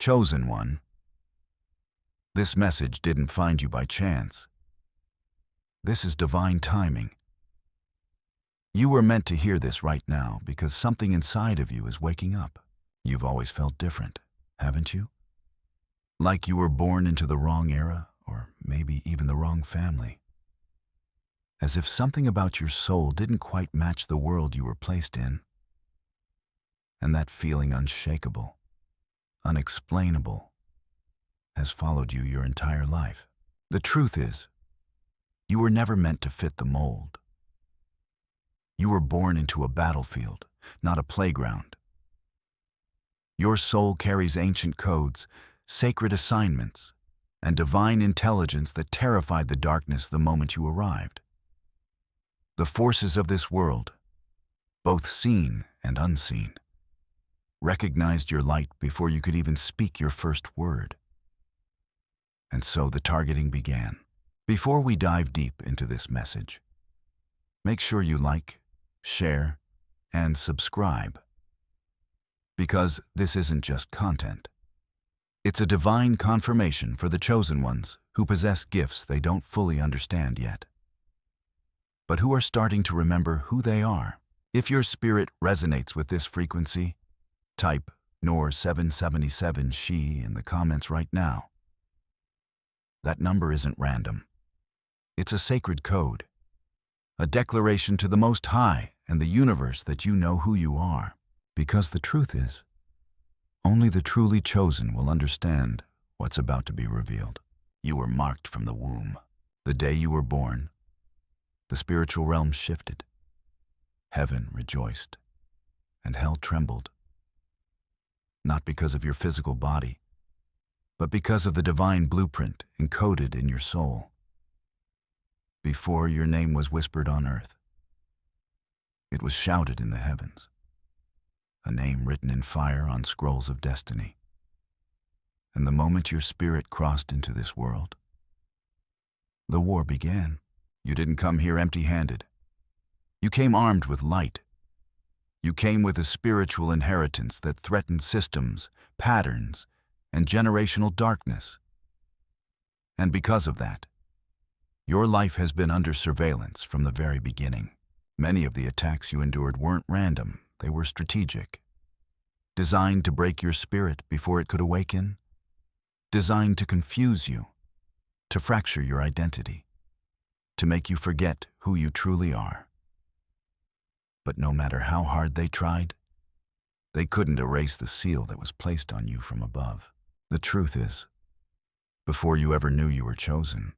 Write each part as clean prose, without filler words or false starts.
Chosen one. This message didn't find you by chance. This is divine timing. You were meant to hear this right now because something inside of you is waking up. You've always felt different, haven't you? Like you were born into the wrong era, or maybe even the wrong family. As if something about your soul didn't quite match the world you were placed in. And that feeling unshakable, unexplainable, has followed you your entire life. The truth is, you were never meant to fit the mold. You were born into a battlefield, not a playground. Your soul carries ancient codes, sacred assignments, and divine intelligence that terrified the darkness the moment you arrived. The forces of this world, both seen and unseen, recognized your light before you could even speak your first word. And so the targeting began. Before we dive deep into this message, make sure you like, share, and subscribe. Because this isn't just content. It's a divine confirmation for the chosen ones who possess gifts they don't fully understand yet, but who are starting to remember who they are. If your spirit resonates with this frequency, type Noor 777 She in the comments right now. That number isn't random. It's a sacred code, a declaration to the Most High and the universe that you know who you are. Because the truth is, only the truly chosen will understand what's about to be revealed. You were marked from the womb. The day you were born, the spiritual realm shifted. Heaven rejoiced, and hell trembled. Not because of your physical body, but because of the divine blueprint encoded in your soul. Before your name was whispered on earth, it was shouted in the heavens. A name written in fire on scrolls of destiny. And the moment your spirit crossed into this world, the war began. You didn't come here empty-handed. You came armed with light. You came with a spiritual inheritance that threatened systems, patterns, and generational darkness. And because of that, your life has been under surveillance from the very beginning. Many of the attacks you endured weren't random. They were strategic, designed to break your spirit before it could awaken, designed to confuse you, to fracture your identity, to make you forget who you truly are. But no matter how hard they tried, they couldn't erase the seal that was placed on you from above. The truth is, before you ever knew you were chosen,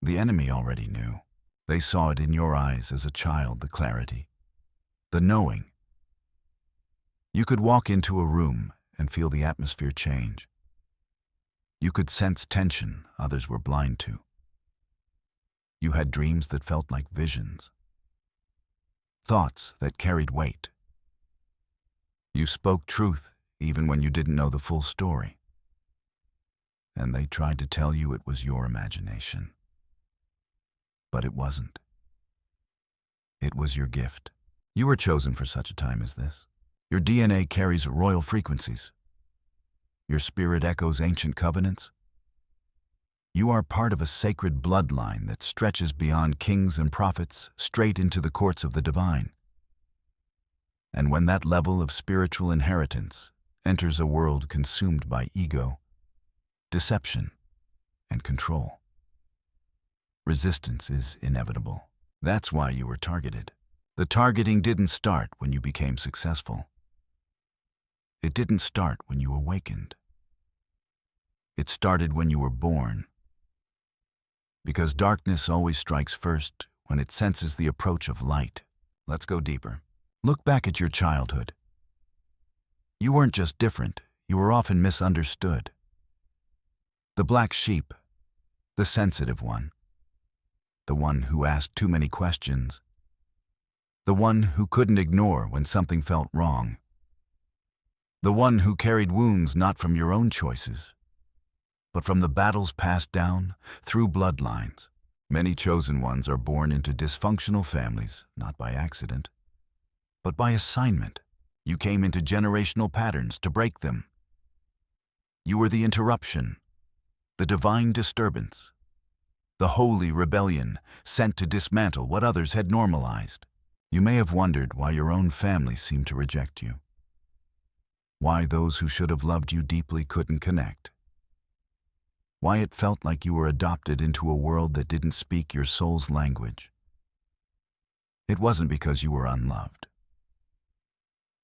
the enemy already knew. They saw it in your eyes as a child, the clarity, the knowing. You could walk into a room and feel the atmosphere change. You could sense tension others were blind to. You had dreams that felt like visions, thoughts that carried weight. You spoke truth even when you didn't know the full story. And they tried to tell you it was your imagination. But it wasn't. It was your gift. You were chosen for such a time as this. Your DNA carries royal frequencies. Your spirit echoes ancient covenants. You are part of a sacred bloodline that stretches beyond kings and prophets straight into the courts of the divine. And when that level of spiritual inheritance enters a world consumed by ego, deception, and control, resistance is inevitable. That's why you were targeted. The targeting didn't start when you became successful. It didn't start when you awakened. It started when you were born. Because darkness always strikes first when it senses the approach of light. Let's go deeper. Look back at your childhood. You weren't just different, you were often misunderstood. The black sheep, the sensitive one, the one who asked too many questions, the one who couldn't ignore when something felt wrong, the one who carried wounds not from your own choices, but from the battles passed down through bloodlines. Many chosen ones are born into dysfunctional families, not by accident, but by assignment. You came into generational patterns to break them. You were the interruption, the divine disturbance, the holy rebellion sent to dismantle what others had normalized. You may have wondered why your own family seemed to reject you, why those who should have loved you deeply couldn't connect, why it felt like you were adopted into a world that didn't speak your soul's language. It wasn't because you were unloved.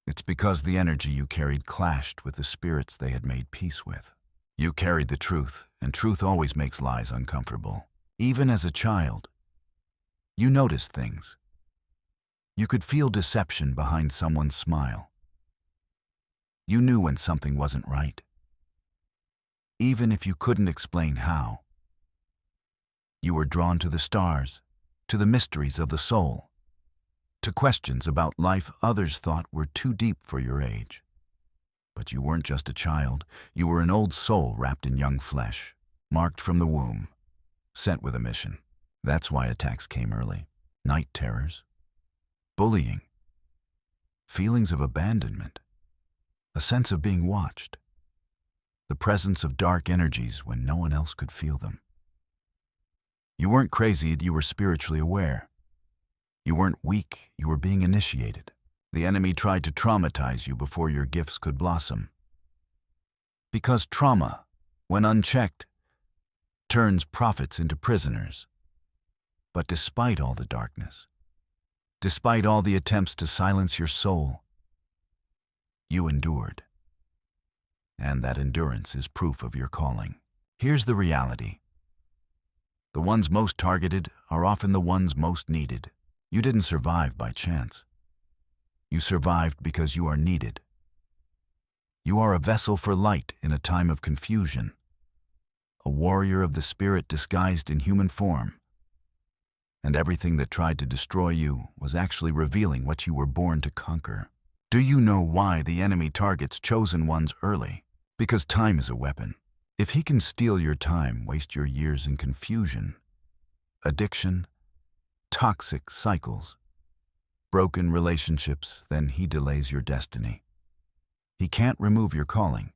It's because the energy you carried clashed with the spirits they had made peace with. You carried the truth, and truth always makes lies uncomfortable. Even as a child, you noticed things. You could feel deception behind someone's smile. You knew when something wasn't right, even if you couldn't explain how. You were drawn to the stars, to the mysteries of the soul, to questions about life others thought were too deep for your age. But you weren't just a child, you were an old soul wrapped in young flesh, marked from the womb, sent with a mission. That's why attacks came early. Night terrors, bullying, feelings of abandonment, a sense of being watched, the presence of dark energies when no one else could feel them. You weren't crazy, you were spiritually aware. You weren't weak, you were being initiated. The enemy tried to traumatize you before your gifts could blossom. Because trauma, when unchecked, turns prophets into prisoners. But despite all the darkness, despite all the attempts to silence your soul, you endured. And that endurance is proof of your calling. Here's the reality. The ones most targeted are often the ones most needed. You didn't survive by chance. You survived because you are needed. You are a vessel for light in a time of confusion, a warrior of the spirit disguised in human form. And everything that tried to destroy you was actually revealing what you were born to conquer. Do you know why the enemy targets chosen ones early? Because time is a weapon. If he can steal your time, waste your years in confusion, addiction, toxic cycles, broken relationships, then he delays your destiny. He can't remove your calling,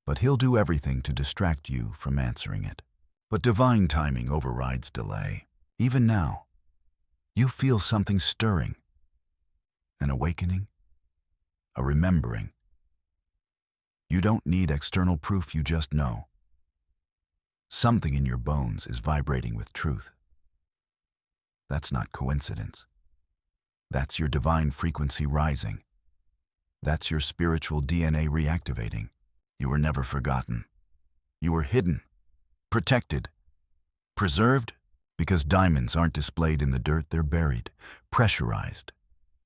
but he'll do everything to distract you from answering it. But divine timing overrides delay. Even now, you feel something stirring, an awakening, a remembering. You don't need external proof, you just know. Something in your bones is vibrating with truth. That's not coincidence. That's your divine frequency rising. That's your spiritual DNA reactivating. You were never forgotten. You were hidden, protected, preserved, because diamonds aren't displayed in the dirt, they're buried, pressurized,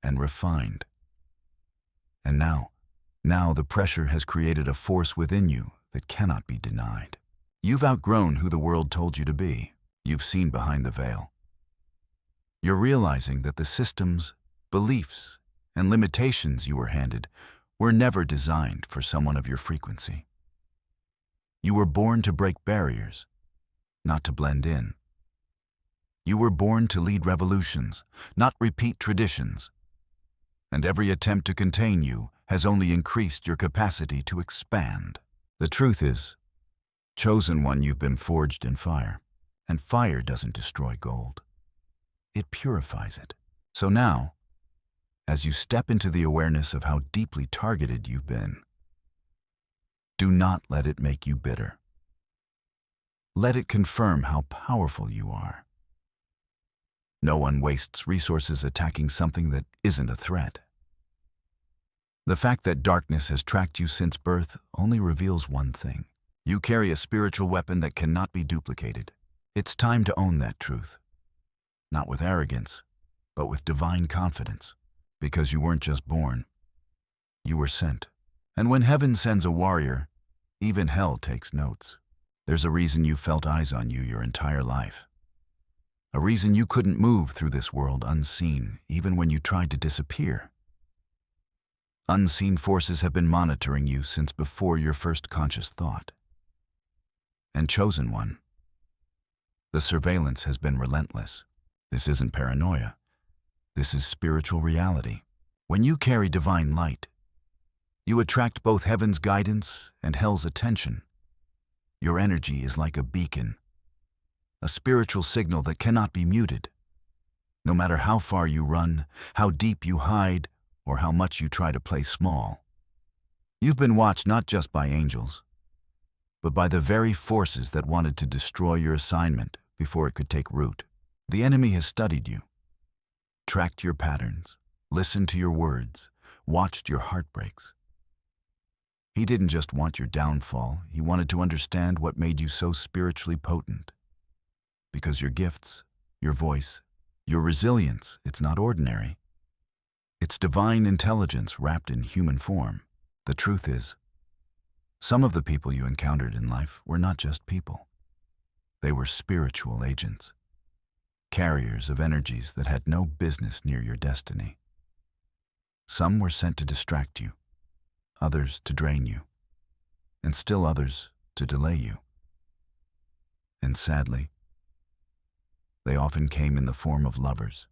and refined. And now the pressure has created a force within you that cannot be denied. You've outgrown who the world told you to be. You've seen behind the veil. You're realizing that the systems, beliefs, and limitations you were handed were never designed for someone of your frequency. You were born to break barriers, not to blend in. You were born to lead revolutions, not repeat traditions. And every attempt to contain you has only increased your capacity to expand. The truth is, chosen one, you've been forged in fire, and fire doesn't destroy gold. It purifies it. So now, as you step into the awareness of how deeply targeted you've been, do not let it make you bitter. Let it confirm how powerful you are. No one wastes resources attacking something that isn't a threat. The fact that darkness has tracked you since birth only reveals one thing. You carry a spiritual weapon that cannot be duplicated. It's time to own that truth. Not with arrogance, but with divine confidence. Because you weren't just born, you were sent. And when heaven sends a warrior, even hell takes notes. There's a reason you felt eyes on you your entire life. A reason you couldn't move through this world unseen, even when you tried to disappear. Unseen forces have been monitoring you since before your first conscious thought. And chosen one, the surveillance has been relentless. This isn't paranoia. This is spiritual reality. When you carry divine light, You attract both heaven's guidance and hell's attention. Your energy is like a beacon, a spiritual signal that cannot be muted. No matter how far you run, how deep you hide, or how much you try to play small, you've been watched not just by angels, but by the very forces that wanted to destroy your assignment before it could take root. The enemy has studied you, tracked your patterns, listened to your words, watched your heartbreaks. He didn't just want your downfall, he wanted to understand what made you so spiritually potent. Because your gifts, your voice, your resilience, it's not ordinary. It's divine intelligence wrapped in human form. The truth is, some of the people you encountered in life were not just people. They were spiritual agents, carriers of energies that had no business near your destiny. Some were sent to distract you, others to drain you, and still others to delay you. And sadly, they often came in the form of lovers,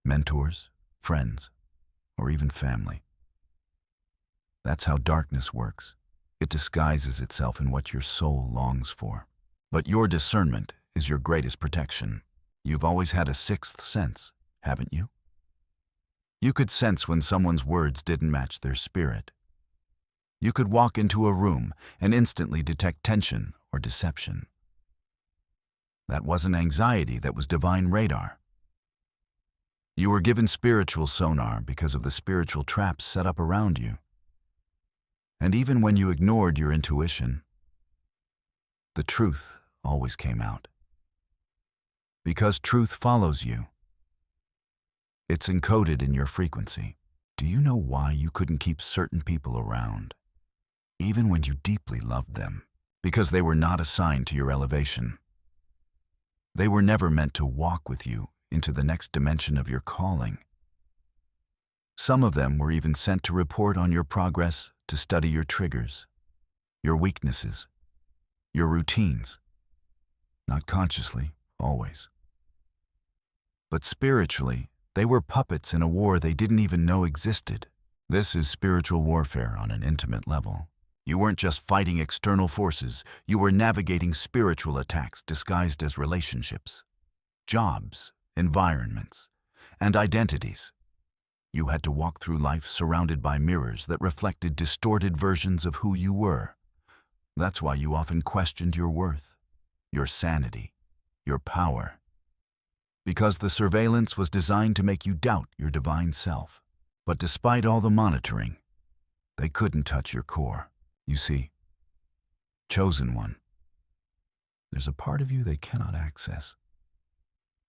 mentors, friends, or even family. That's how darkness works. It disguises itself in what your soul longs for. But your discernment is your greatest protection. You've always had a sixth sense, haven't you? You could sense when someone's words didn't match their spirit. You could walk into a room and instantly detect tension or deception. That wasn't anxiety, that was divine radar. You were given spiritual sonar because of the spiritual traps set up around you. And even when you ignored your intuition, the truth always came out. Because truth follows you. It's encoded in your frequency. Do you know why you couldn't keep certain people around, even when you deeply loved them? Because they were not assigned to your elevation. They were never meant to walk with you into the next dimension of your calling. Some of them were even sent to report on your progress, to study your triggers, your weaknesses, your routines. Not consciously, always. But spiritually, they were puppets in a war they didn't even know existed. This is spiritual warfare on an intimate level. You weren't just fighting external forces, you were navigating spiritual attacks disguised as relationships, jobs, environments, and identities. You had to walk through life surrounded by mirrors that reflected distorted versions of who you were. That's why you often questioned your worth, your sanity, your power. Because the surveillance was designed to make you doubt your divine self. But despite all the monitoring, they couldn't touch your core. You see, chosen one, there's a part of you they cannot access.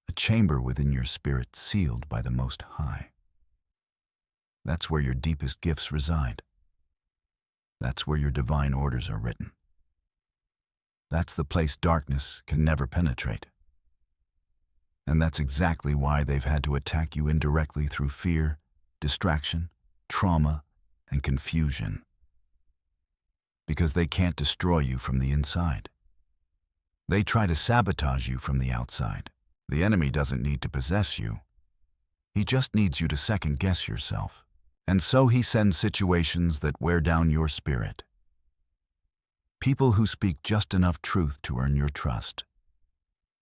A chamber within your spirit sealed by the Most High. That's where your deepest gifts reside. That's where your divine orders are written. That's the place darkness can never penetrate. And that's exactly why they've had to attack you indirectly through fear, distraction, trauma, and confusion. Because they can't destroy you from the inside. They try to sabotage you from the outside. The enemy doesn't need to possess you. He just needs you to second-guess yourself. And so he sends situations that wear down your spirit. People who speak just enough truth to earn your trust,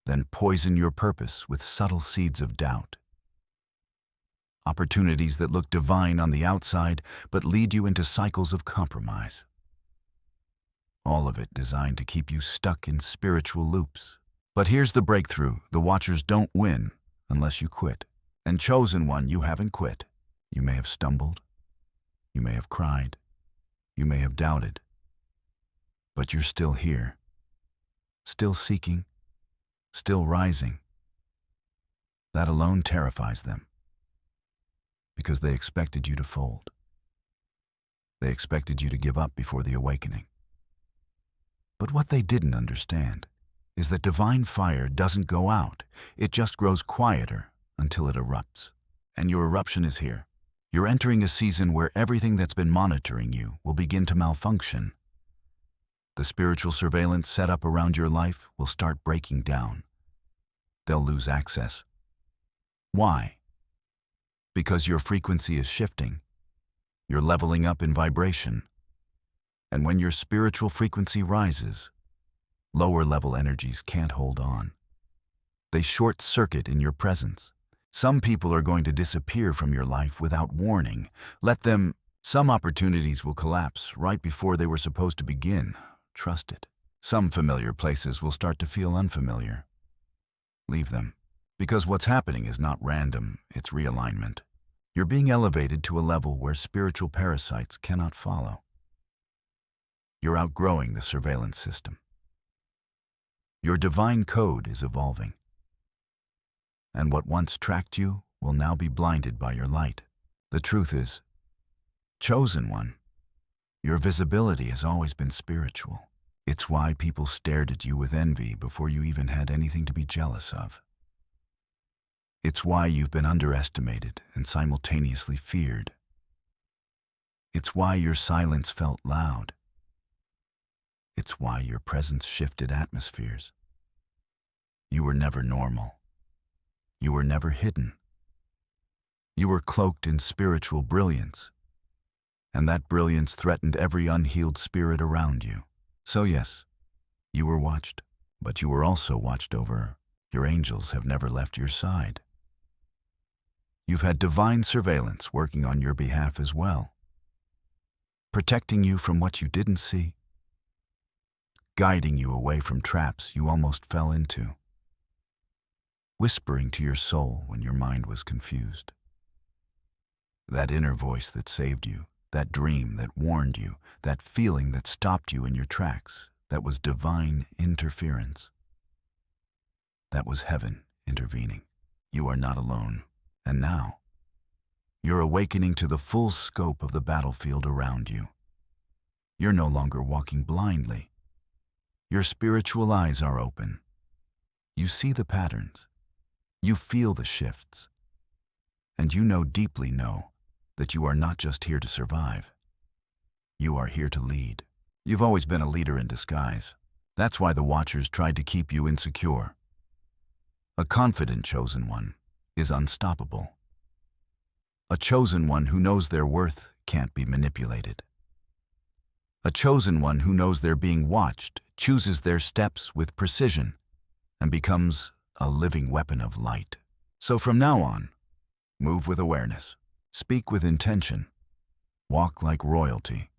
then poison your purpose with subtle seeds of doubt. Opportunities that look divine on the outside, but lead you into cycles of compromise. All of it designed to keep you stuck in spiritual loops. But here's the breakthrough. The Watchers don't win unless you quit. And chosen one, you haven't quit. You may have stumbled. You may have cried. You may have doubted. But you're still here. Still seeking. Still rising. That alone terrifies them. Because they expected you to fold. They expected you to give up before the awakening. But what they didn't understand is that divine fire doesn't go out. It just grows quieter until it erupts. And your eruption is here. You're entering a season where everything that's been monitoring you will begin to malfunction. The spiritual surveillance set up around your life will start breaking down. They'll lose access. Why? Because your frequency is shifting. You're leveling up in vibration. And when your spiritual frequency rises, lower-level energies can't hold on. They short-circuit in your presence. Some people are going to disappear from your life without warning. Let them. Some opportunities will collapse right before they were supposed to begin. Trust it. Some familiar places will start to feel unfamiliar. Leave them. Because what's happening is not random, it's realignment. You're being elevated to a level where spiritual parasites cannot follow. You're outgrowing the surveillance system. Your divine code is evolving. And what once tracked you will now be blinded by your light. The truth is, chosen one, your visibility has always been spiritual. It's why people stared at you with envy before you even had anything to be jealous of. It's why you've been underestimated and simultaneously feared. It's why your silence felt loud. It's why your presence shifted atmospheres. You were never normal. You were never hidden. You were cloaked in spiritual brilliance, and that brilliance threatened every unhealed spirit around you. So yes, you were watched, but you were also watched over. Your angels have never left your side. You've had divine surveillance working on your behalf as well, protecting you from what you didn't see, guiding you away from traps you almost fell into, whispering to your soul when your mind was confused. That inner voice that saved you, that dream that warned you, that feeling that stopped you in your tracks, that was divine interference. That was heaven intervening. You are not alone. And now, you're awakening to the full scope of the battlefield around you. You're no longer walking blindly. Your spiritual eyes are open. You see the patterns. You feel the shifts. And you deeply know, that you are not just here to survive. You are here to lead. You've always been a leader in disguise. That's why the Watchers tried to keep you insecure. A confident chosen one is unstoppable. A chosen one who knows their worth can't be manipulated. A chosen one who knows they're being watched chooses their steps with precision and becomes a living weapon of light. So from now on, move with awareness, speak with intention, walk like royalty.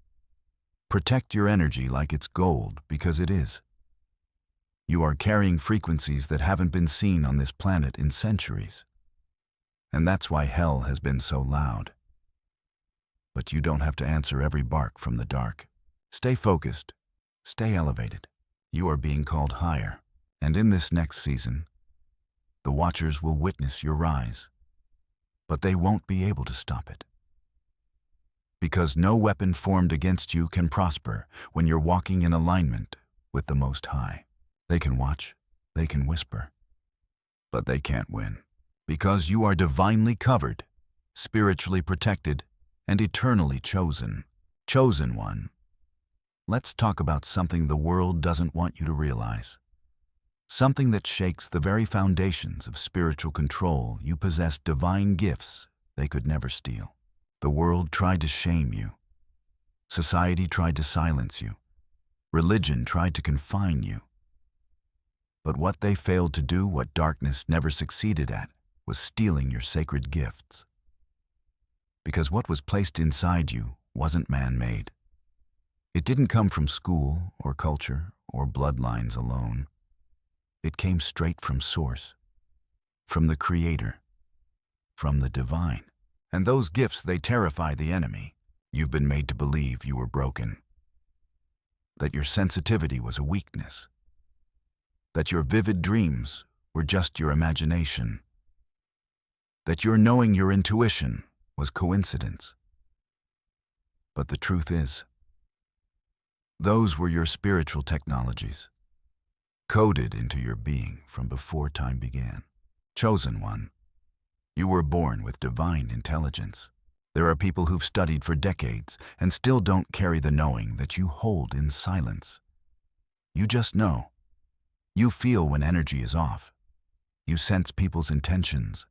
Protect your energy like it's gold, because it is. You are carrying frequencies that haven't been seen on this planet in centuries. And that's why hell has been so loud. But you don't have to answer every bark from the dark. Stay focused. Stay elevated. You are being called higher. And in this next season, the Watchers will witness your rise. But they won't be able to stop it. Because no weapon formed against you can prosper when you're walking in alignment with the Most High. They can watch, they can whisper, but they can't win. Because you are divinely covered, spiritually protected, and eternally chosen. Chosen one. Let's talk about something the world doesn't want you to realize. Something that shakes the very foundations of spiritual control. You possess divine gifts they could never steal. The world tried to shame you. Society tried to silence you. Religion tried to confine you. But what they failed to do, what darkness never succeeded at, was stealing your sacred gifts. Because what was placed inside you wasn't man-made. It didn't come from school or culture or bloodlines alone. It came straight from Source, from the Creator, from the Divine. And those gifts, they terrify the enemy. You've been made to believe you were broken, that your sensitivity was a weakness, that your vivid dreams were just your imagination, that your knowing your intuition was coincidence. But the truth is, those were your spiritual technologies, coded into your being from before time began. Chosen one. You were born with divine intelligence. There are people who've studied for decades and still don't carry the knowing that you hold in silence. You just know. You feel when energy is off. You sense people's intentions.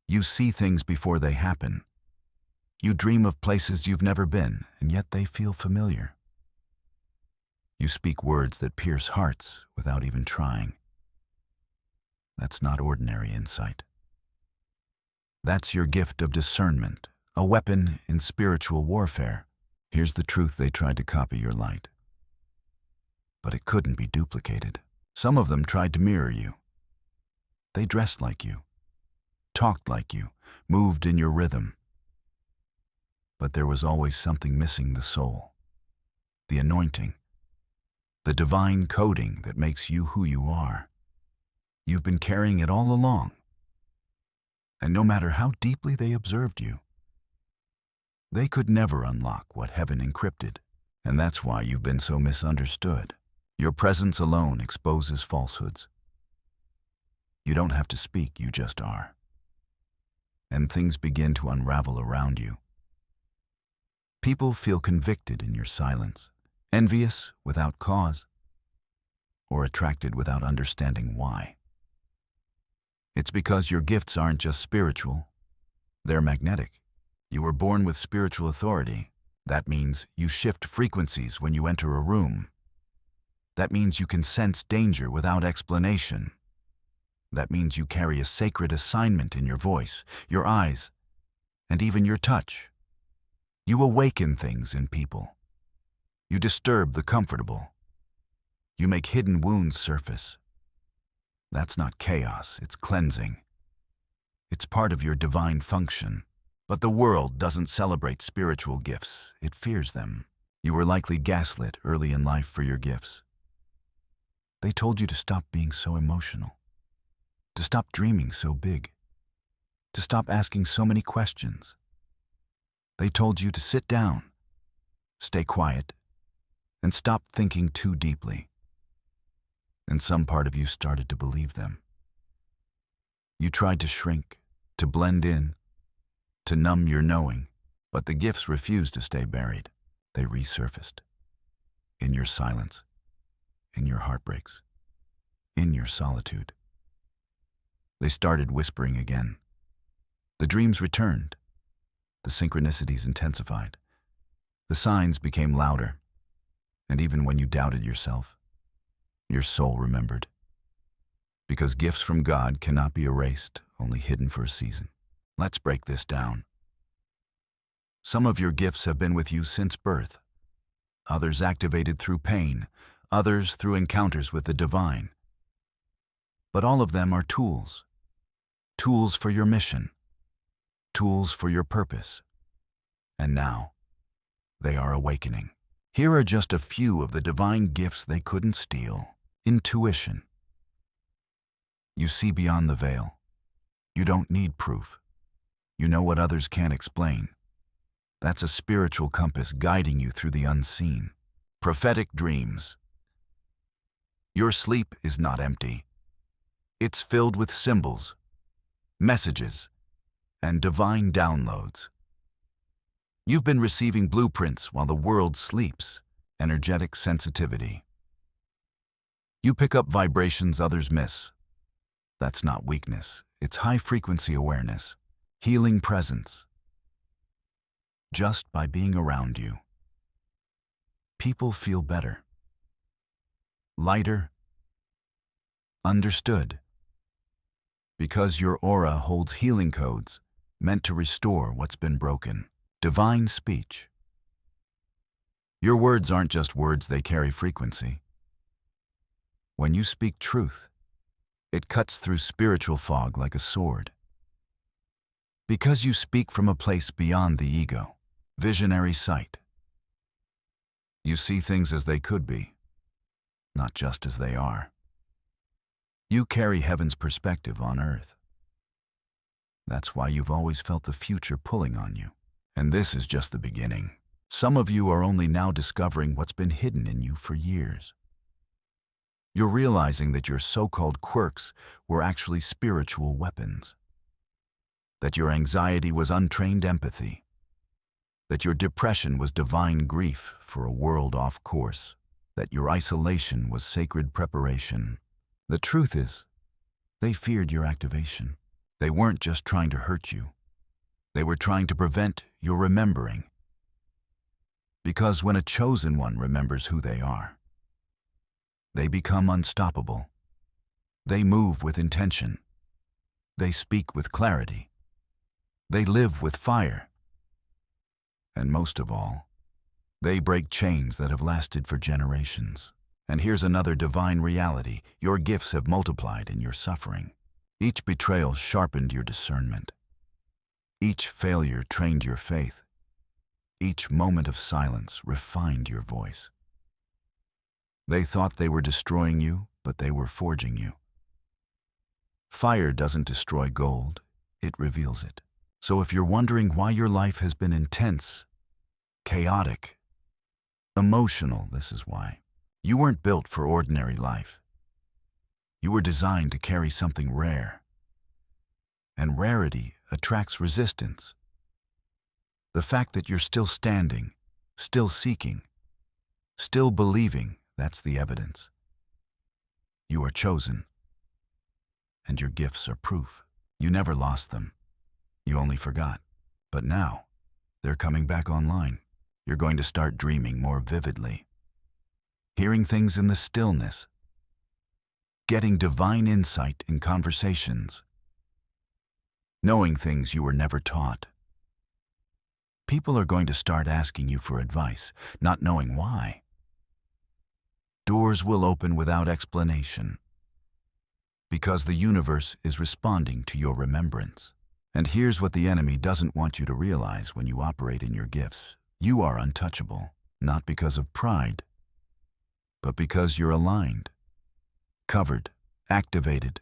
You see things before they happen. You dream of places you've never been, and yet they feel familiar. You speak words that pierce hearts without even trying. That's not ordinary insight. That's your gift of discernment, a weapon in spiritual warfare. Here's the truth: they tried to copy your light, but it couldn't be duplicated. Some of them tried to mirror you. They dressed like you, talked like you, moved in your rhythm. But there was always something missing: the soul, the anointing, the divine coding that makes you who you are. You've been carrying it all along. And no matter how deeply they observed you, they could never unlock what heaven encrypted. And that's why you've been so misunderstood. Your presence alone exposes falsehoods. You don't have to speak, you just are. And things begin to unravel around you. People feel convicted in your silence, envious without cause, or attracted without understanding why. It's because your gifts aren't just spiritual, they're magnetic. You were born with spiritual authority. That means you shift frequencies when you enter a room. That means you can sense danger without explanation. That means you carry a sacred assignment in your voice, your eyes, and even your touch. You awaken things in people. You disturb the comfortable. You make hidden wounds surface. That's not chaos, it's cleansing. It's part of your divine function. But the world doesn't celebrate spiritual gifts, it fears them. You were likely gaslit early in life for your gifts. They told you to stop being so emotional, to stop dreaming so big, to stop asking so many questions. They told you to sit down, stay quiet, and stop thinking too deeply. And some part of you started to believe them. You tried to shrink, to blend in, to numb your knowing, but the gifts refused to stay buried. They resurfaced. In your silence, in your heartbreaks, in your solitude. They started whispering again. The dreams returned. The synchronicities intensified. The signs became louder. And even when you doubted yourself, your soul remembered. Because gifts from God cannot be erased, only hidden for a season. Let's break this down. Some of your gifts have been with you since birth. Others activated through pain. Others through encounters with the divine. But all of them are tools. Tools for your mission. Tools for your purpose. And now, they are awakening. Here are just a few of the divine gifts they couldn't steal. Intuition. You see beyond the veil. You don't need proof. You know what others can't explain. That's a spiritual compass guiding you through the unseen. Prophetic dreams. Your sleep is not empty. It's filled with symbols, messages, and divine downloads. You've been receiving blueprints while the world sleeps. Energetic sensitivity. You pick up vibrations others miss. That's not weakness, it's high-frequency awareness, healing presence. Just by being around you, people feel better, lighter, understood. Because your aura holds healing codes meant to restore what's been broken. Divine speech. Your words aren't just words, they carry frequency. When you speak truth, it cuts through spiritual fog like a sword. Because you speak from a place beyond the ego. Visionary sight. You see things as they could be, not just as they are. You carry heaven's perspective on earth. That's why you've always felt the future pulling on you. And this is just the beginning. Some of you are only now discovering what's been hidden in you for years. You're realizing that your so-called quirks were actually spiritual weapons. That your anxiety was untrained empathy. That your depression was divine grief for a world off course. That your isolation was sacred preparation. The truth is, they feared your activation. They weren't just trying to hurt you. They were trying to prevent your remembering. Because when a chosen one remembers who they are, they become unstoppable. They move with intention. They speak with clarity. They live with fire. And most of all, they break chains that have lasted for generations. And here's another divine reality. Your gifts have multiplied in your suffering. Each betrayal sharpened your discernment. Each failure trained your faith. Each moment of silence refined your voice. They thought they were destroying you, but they were forging you. Fire doesn't destroy gold, it reveals it. So if you're wondering why your life has been intense, chaotic, emotional, this is why. You weren't built for ordinary life. You were designed to carry something rare. And rarity attracts resistance. The fact that you're still standing, still seeking, still believing, that's the evidence. You are chosen. And your gifts are proof. You never lost them. You only forgot. But now, they're coming back online. You're going to start dreaming more vividly. Hearing things in the stillness. Getting divine insight in conversations. Knowing things you were never taught. People are going to start asking you for advice, not knowing why. Doors will open without explanation. Because the universe is responding to your remembrance. And here's what the enemy doesn't want you to realize when you operate in your gifts. You are untouchable, not because of pride, but because you're aligned, covered, activated.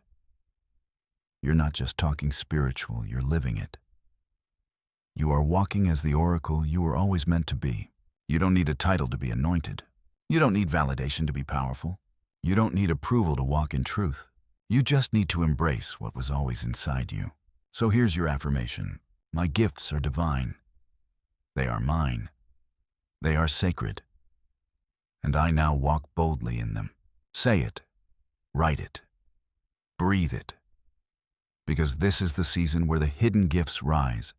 You're not just talking spiritual, you're living it. You are walking as the oracle you were always meant to be. You don't need a title to be anointed. You don't need validation to be powerful. You don't need approval to walk in truth. You just need to embrace what was always inside you. So here's your affirmation. My gifts are divine. They are mine. They are sacred. And I now walk boldly in them. Say it. Write it. Breathe it. Because this is the season where the hidden gifts rise.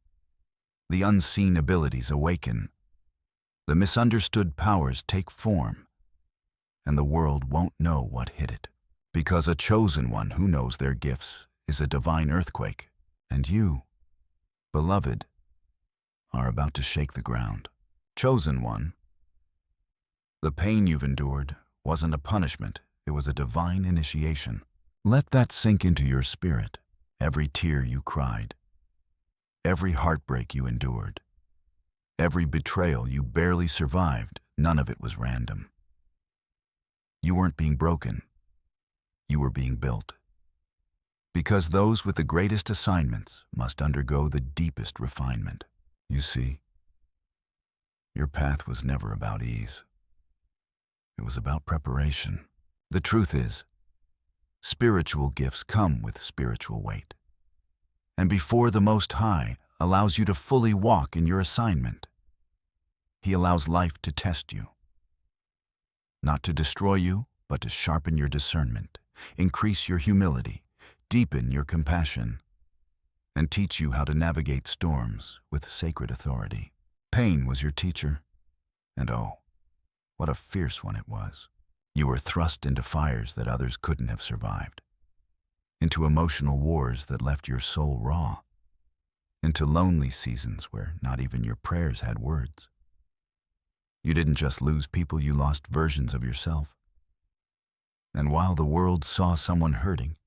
The unseen abilities awaken. The misunderstood powers take form. And the world won't know what hit it. Because a chosen one who knows their gifts is a divine earthquake. And you, beloved, are about to shake the ground. Chosen one. The pain you've endured wasn't a punishment, it was a divine initiation. Let that sink into your spirit. Every tear you cried, every heartbreak you endured, every betrayal you barely survived, none of it was random. You weren't being broken, you were being built. Because those with the greatest assignments must undergo the deepest refinement. You see, your path was never about ease. It was about preparation. The truth is, spiritual gifts come with spiritual weight. And before the Most High allows you to fully walk in your assignment, He allows life to test you. Not to destroy you, but to sharpen your discernment, increase your humility, deepen your compassion, and teach you how to navigate storms with sacred authority. Pain was your teacher, and oh, what a fierce one it was. You were thrust into fires that others couldn't have survived, into emotional wars that left your soul raw, into lonely seasons where not even your prayers had words. You didn't just lose people, you lost versions of yourself. And while the world saw someone hurting,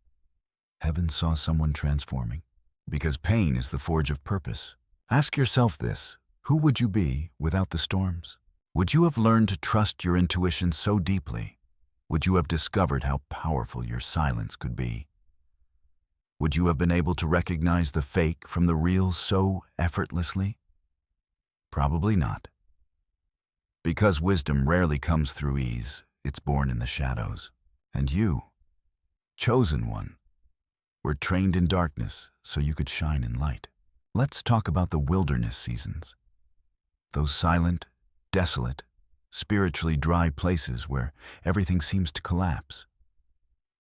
heaven saw someone transforming. Because pain is the forge of purpose. Ask yourself this: who would you be without the storms? Would you have learned to trust your intuition so deeply? Would you have discovered how powerful your silence could be? Would you have been able to recognize the fake from the real so effortlessly? Probably not. Because wisdom rarely comes through ease, it's born in the shadows. And you, chosen one, were trained in darkness so you could shine in light. Let's talk about the wilderness seasons. Those silent, desolate, spiritually dry places where everything seems to collapse.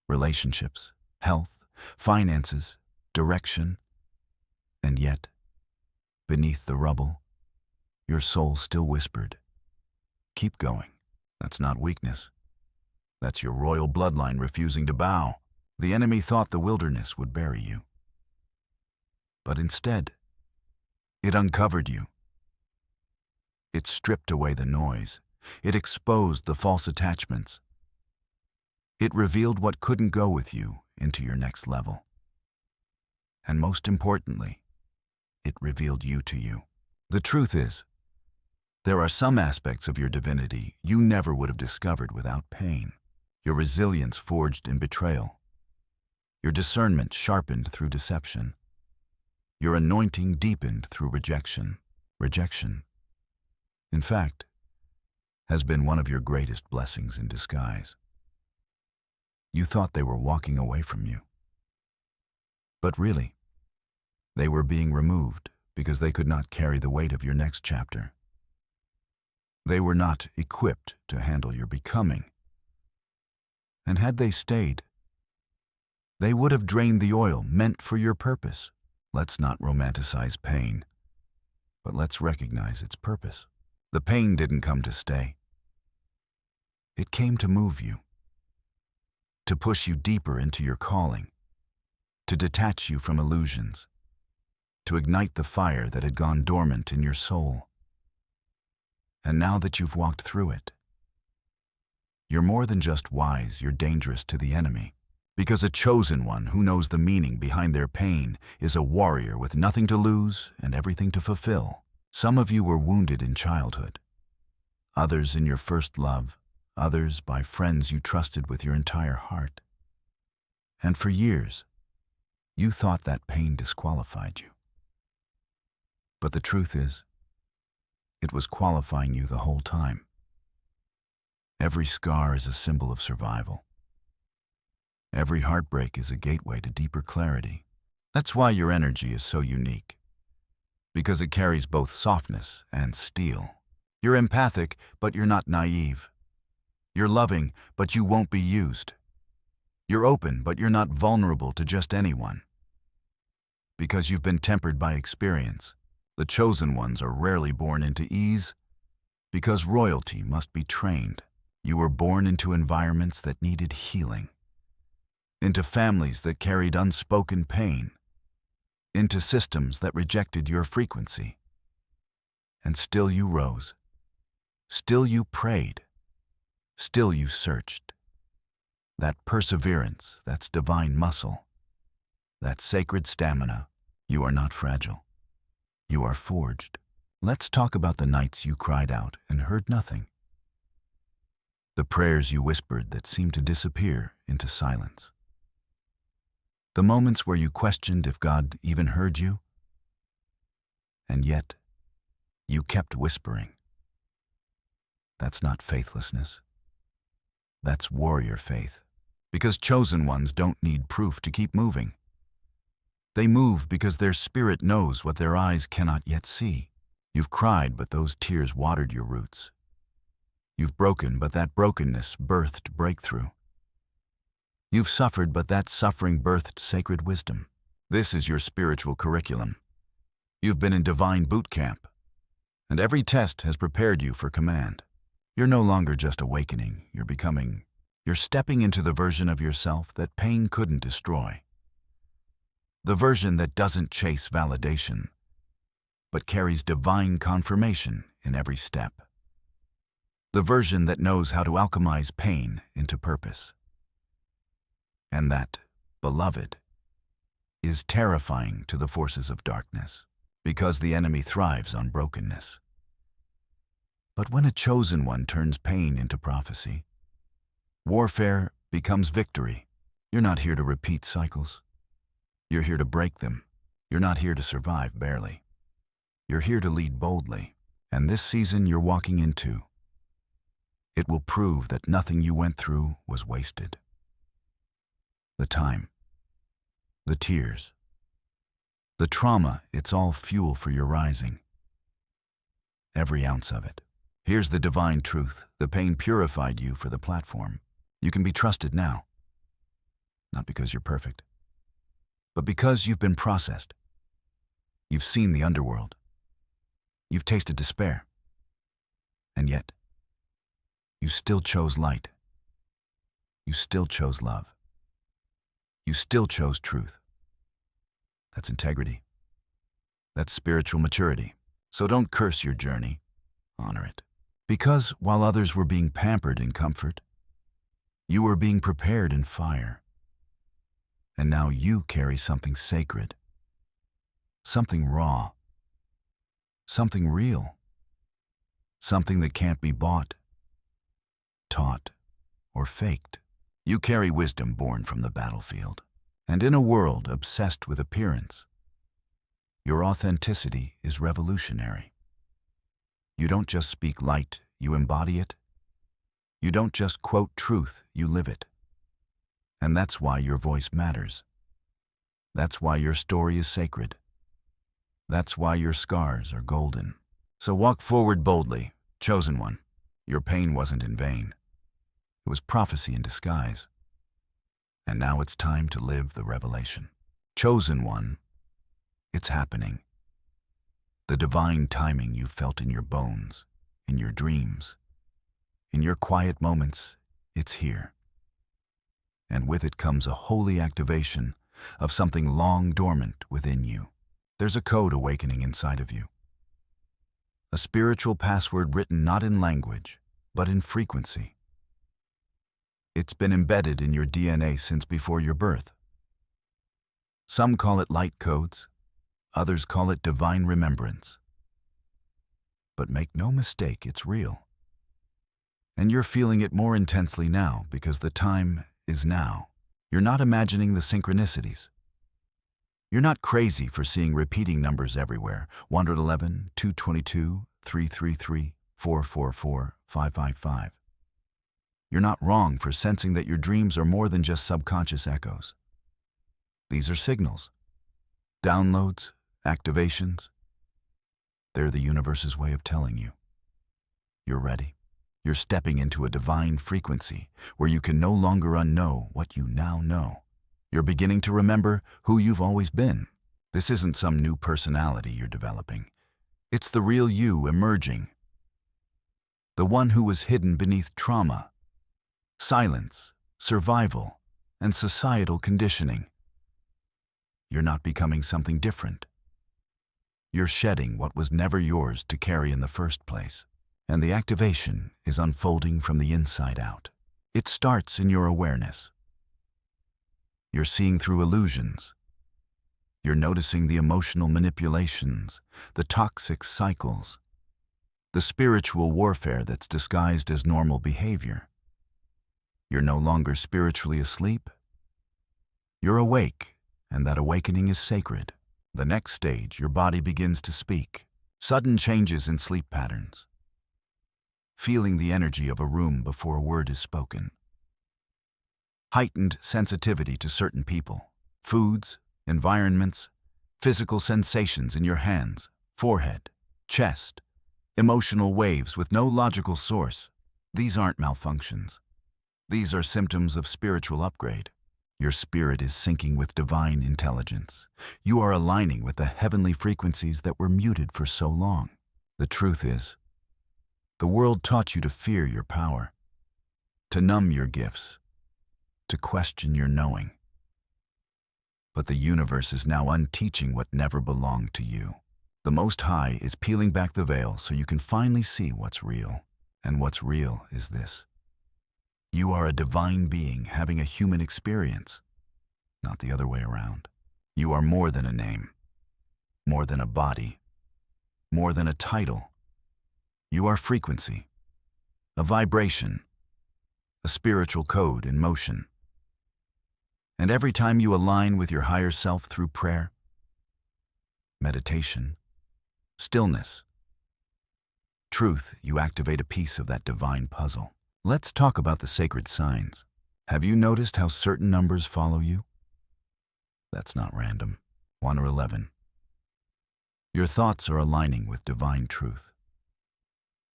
Relationships, health, finances, direction, and yet Beneath the rubble, your soul still whispered, "Keep going." That's not weakness. That's your royal bloodline refusing to bow. The enemy thought the wilderness would bury you. But instead, it uncovered you. It stripped away the noise. It exposed the false attachments. It revealed what couldn't go with you into your next level. And most importantly, it revealed you to you. The truth is, there are some aspects of your divinity you never would have discovered without pain. Your resilience forged in betrayal. Your discernment sharpened through deception. Your anointing deepened through rejection. Rejection, in fact, has been one of your greatest blessings in disguise. You thought they were walking away from you. But really, they were being removed because they could not carry the weight of your next chapter. They were not equipped to handle your becoming. And had they stayed, they would have drained the oil meant for your purpose. Let's not romanticize pain, but let's recognize its purpose. The pain didn't come to stay. It came to move you, to push you deeper into your calling, to detach you from illusions, to ignite the fire that had gone dormant in your soul. And now that you've walked through it, you're more than just wise, you're dangerous to the enemy. Because a chosen one who knows the meaning behind their pain is a warrior with nothing to lose and everything to fulfill. Some of you were wounded in childhood, others in your first love, others by friends you trusted with your entire heart. And for years, you thought that pain disqualified you. But the truth is, it was qualifying you the whole time. Every scar is a symbol of survival. Every heartbreak is a gateway to deeper clarity. That's why your energy is so unique, because it carries both softness and steel. You're empathic, but you're not naive. You're loving, but you won't be used. You're open, but you're not vulnerable to just anyone. Because you've been tempered by experience. The chosen ones are rarely born into ease, because royalty must be trained. You were born into environments that needed healing, into families that carried unspoken pain, into systems that rejected your frequency. And still you rose. Still you prayed. Still you searched. That perseverance, that's divine muscle, that sacred stamina. You are not fragile. You are forged. Let's talk about the nights you cried out and heard nothing. The prayers you whispered that seemed to disappear into silence. The moments where you questioned if God even heard you. And yet, you kept whispering. That's not faithlessness. That's warrior faith. Because chosen ones don't need proof to keep moving. They move because their spirit knows what their eyes cannot yet see. You've cried, but those tears watered your roots. You've broken, but that brokenness birthed breakthrough. You've suffered, but that suffering birthed sacred wisdom. This is your spiritual curriculum. You've been in divine boot camp, and every test has prepared you for command. You're no longer just awakening, you're stepping into the version of yourself that pain couldn't destroy. The version that doesn't chase validation, but carries divine confirmation in every step. The version that knows how to alchemize pain into purpose. And that, beloved, is terrifying to the forces of darkness, because the enemy thrives on brokenness. But when a chosen one turns pain into prophecy, warfare becomes victory. You're not here to repeat cycles. You're here to break them. You're not here to survive barely. You're here to lead boldly. And this season you're walking into, it will prove that nothing you went through was wasted. The time, the tears, the trauma, it's all fuel for your rising. Every ounce of it. Here's the divine truth. The pain purified you for the platform. You can be trusted now. Not because you're perfect, but because you've been processed. You've seen the underworld. You've tasted despair. And yet, you still chose light. You still chose love. You still chose truth. That's integrity. That's spiritual maturity. So don't curse your journey. Honor it. Because while others were being pampered in comfort, you were being prepared in fire. And now you carry something sacred, something raw, something real, something that can't be bought, taught, or faked. You carry wisdom born from the battlefield. And in a world obsessed with appearance, your authenticity is revolutionary. You don't just speak light, you embody it. You don't just quote truth, you live it. And that's why your voice matters. That's why your story is sacred. That's why your scars are golden. So walk forward boldly, chosen one. Your pain wasn't in vain. It was prophecy in disguise. And now it's time to live the revelation. Chosen one, it's happening. The divine timing you felt in your bones, in your dreams, in your quiet moments, it's here. And with it comes a holy activation of something long dormant within you. There's a code awakening inside of you. A spiritual password written not in language, but in frequency. It's been embedded in your DNA since before your birth. Some call it light codes, others call it divine remembrance. But make no mistake, it's real. And you're feeling it more intensely now because the time is now. You're not imagining the synchronicities. You're not crazy for seeing repeating numbers everywhere. 111, 222, 333, 444, 555. You're not wrong for sensing that your dreams are more than just subconscious echoes. These are signals, downloads, activations. They're the universe's way of telling you. You're ready. You're stepping into a divine frequency where you can no longer unknow what you now know. You're beginning to remember who you've always been. This isn't some new personality you're developing. It's the real you emerging. The one who was hidden beneath trauma, silence, survival, and societal conditioning. You're not becoming something different. You're shedding what was never yours to carry in the first place. And the activation is unfolding from the inside out. It starts in your awareness. You're seeing through illusions. You're noticing the emotional manipulations, the toxic cycles, the spiritual warfare that's disguised as normal behavior. You're no longer spiritually asleep. You're awake, and that awakening is sacred. The next stage, your body begins to speak. Sudden changes in sleep patterns. Feeling the energy of a room before a word is spoken. Heightened sensitivity to certain people, foods, environments, physical sensations in your hands, forehead, chest, emotional waves with no logical source. These aren't malfunctions. These are symptoms of spiritual upgrade. Your spirit is syncing with divine intelligence. You are aligning with the heavenly frequencies that were muted for so long. The truth is, the world taught you to fear your power, to numb your gifts, to question your knowing. But the universe is now unteaching what never belonged to you. The Most High is peeling back the veil so you can finally see what's real. And what's real is this. You are a divine being having a human experience, not the other way around. You are more than a name, more than a body, more than a title. You are frequency, a vibration, a spiritual code in motion. And every time you align with your higher self through prayer, meditation, stillness, truth, you activate a piece of that divine puzzle. Let's talk about the sacred signs. Have you noticed how certain numbers follow you? That's not random. 1 or 11. Your thoughts are aligning with divine truth.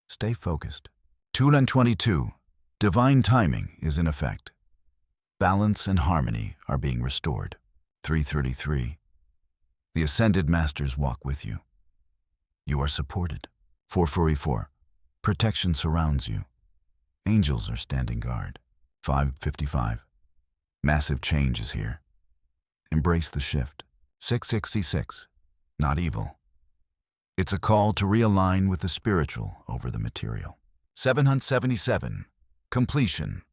Stay focused. 2 and 22. Divine timing is in effect. Balance and harmony are being restored. 333. The Ascended Masters walk with you. You are supported. 444. Protection surrounds you. Angels are standing guard. 555. Massive change is here. Embrace the shift. 666. Not evil. It's a call to realign with the spiritual over the material. 777. Completion.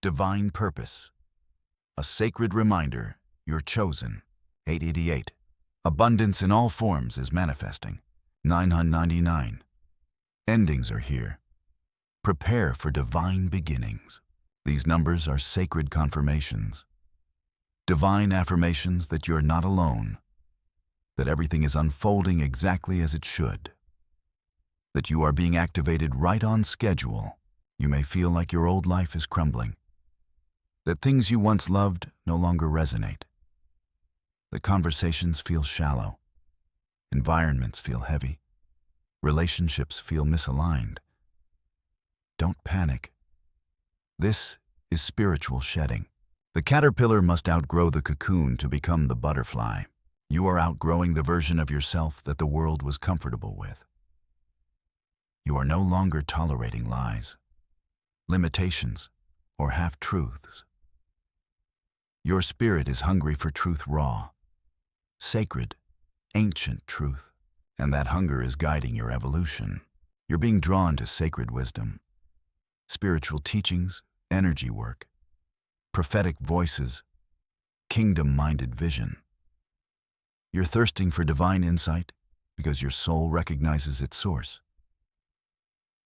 Divine purpose. A sacred reminder you're chosen. 888. Abundance in all forms is manifesting. 999. Endings are here. Prepare for divine beginnings. These numbers are sacred confirmations. Divine affirmations that you're not alone, that everything is unfolding exactly as it should, that you are being activated right on schedule. You may feel like your old life is crumbling, that things you once loved no longer resonate, that conversations feel shallow, environments feel heavy, relationships feel misaligned. Don't panic. This is spiritual shedding. The caterpillar must outgrow the cocoon to become the butterfly. You are outgrowing the version of yourself that the world was comfortable with. You are no longer tolerating lies, limitations, or half-truths. Your spirit is hungry for truth raw, sacred, ancient truth, and that hunger is guiding your evolution. You're being drawn to sacred wisdom, spiritual teachings, energy work, prophetic voices, kingdom-minded vision. You're thirsting for divine insight because your soul recognizes its source.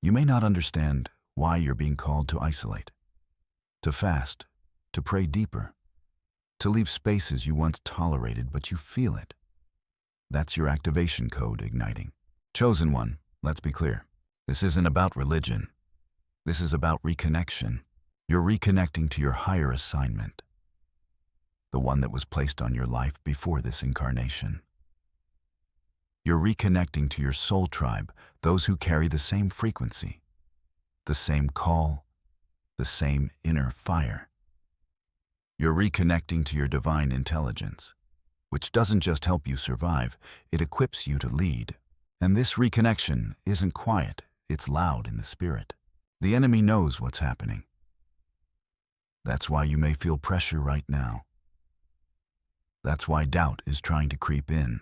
You may not understand why you're being called to isolate, to fast, to pray deeper, to leave spaces you once tolerated, but you feel it. That's your activation code igniting. Chosen one, let's be clear. This isn't about religion. This is about reconnection. You're reconnecting to your higher assignment, the one that was placed on your life before this incarnation. You're reconnecting to your soul tribe, those who carry the same frequency, the same call, the same inner fire. You're reconnecting to your divine intelligence, which doesn't just help you survive, it equips you to lead. And this reconnection isn't quiet, it's loud in the spirit. The enemy knows what's happening. That's why you may feel pressure right now. That's why doubt is trying to creep in.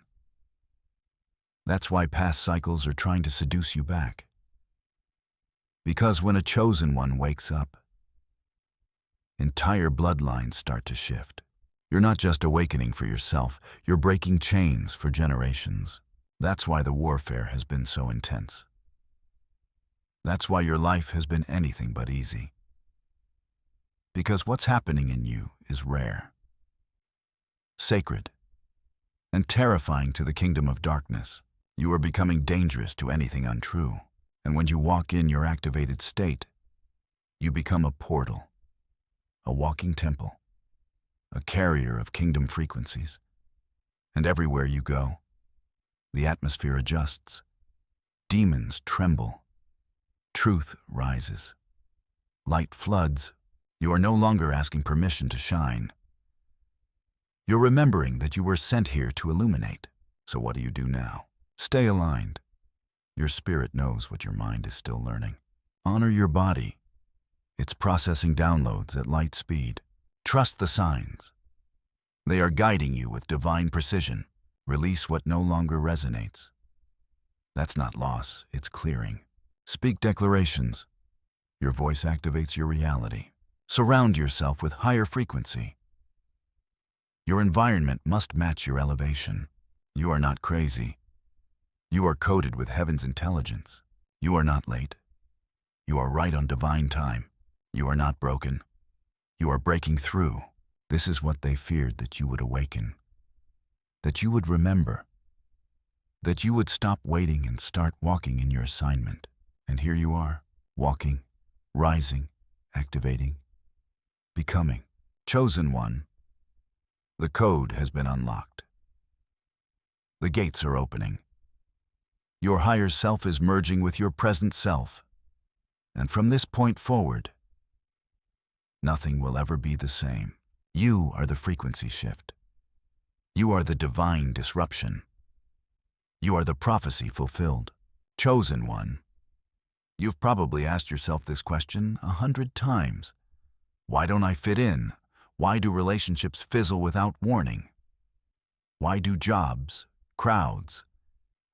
That's why past cycles are trying to seduce you back. Because when a chosen one wakes up, entire bloodlines start to shift. You're not just awakening for yourself, you're breaking chains for generations. That's why the warfare has been so intense. That's why your life has been anything but easy. Because what's happening in you is rare, sacred, and terrifying to the kingdom of darkness. You are becoming dangerous to anything untrue. And when you walk in your activated state, you become a portal, a walking temple, a carrier of kingdom frequencies. And everywhere you go, the atmosphere adjusts. Demons tremble. Truth rises. Light floods. You are no longer asking permission to shine. You're remembering that you were sent here to illuminate. So what do you do now? Stay aligned. Your spirit knows what your mind is still learning. Honor your body. It's processing downloads at light speed. Trust the signs. They are guiding you with divine precision. Release what no longer resonates. That's not loss, it's clearing. Speak declarations. Your voice activates your reality. Surround yourself with higher frequency. Your environment must match your elevation. You are not crazy. You are coded with heaven's intelligence. You are not late. You are right on divine time. You are not broken. You are breaking through. This is what they feared, that you would awaken, that you would remember, that you would stop waiting and start walking in your assignment. And here you are, walking, rising, activating, becoming. Chosen one. The code has been unlocked. The gates are opening. Your higher self is merging with your present self. And from this point forward, nothing will ever be the same. You are the frequency shift. You are the divine disruption. You are the prophecy fulfilled, chosen one. You've probably asked yourself this question 100 times. Why don't I fit in? Why do relationships fizzle without warning? Why do jobs, crowds,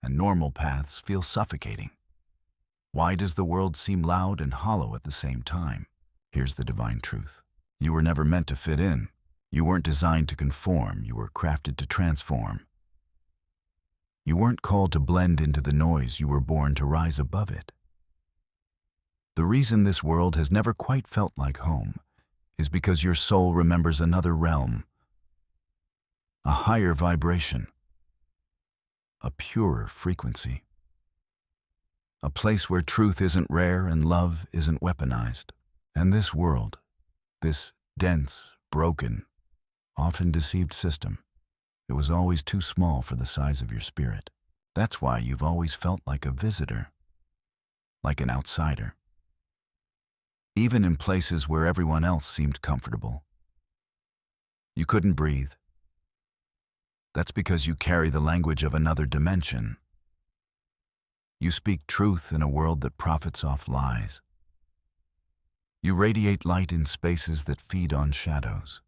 and normal paths feel suffocating? Why does the world seem loud and hollow at the same time? Here's the divine truth. You were never meant to fit in. You weren't designed to conform. You were crafted to transform. You weren't called to blend into the noise. You were born to rise above it. The reason this world has never quite felt like home is because your soul remembers another realm, a higher vibration, a purer frequency, a place where truth isn't rare and love isn't weaponized. And this world, this dense, broken, often deceived system, it was always too small for the size of your spirit. That's why you've always felt like a visitor, like an outsider. Even in places where everyone else seemed comfortable. You couldn't breathe. That's because you carry the language of another dimension. You speak truth in a world that profits off lies. You radiate light in spaces that feed on shadows.